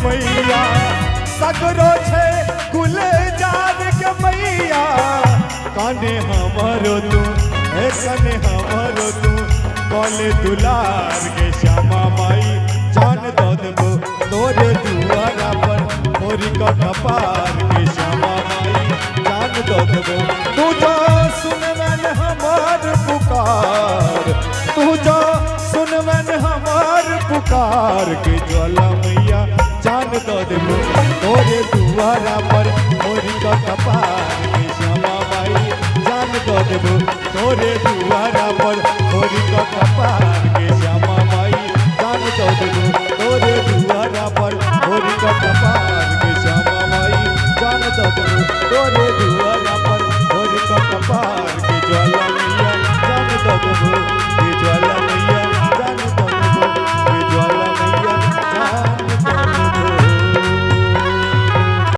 मैया सगरो छे गुलजार के मैया काने हमरो तू कने हमरो तू कले दुलार के श्यामा माई जान दो देबो तोरे दुआरा पर मोरी कपार के श्यामा माई जान दो देबो तू जा सुनवन हमार पुकार तू जा सुनवन हमार पुकार के ज्वाला मैया जान दो देबो तोरे दुआरा पर मोरी कपार के श्यामा माई जान दो देबो तोरे दुआरा पर मोरी कपार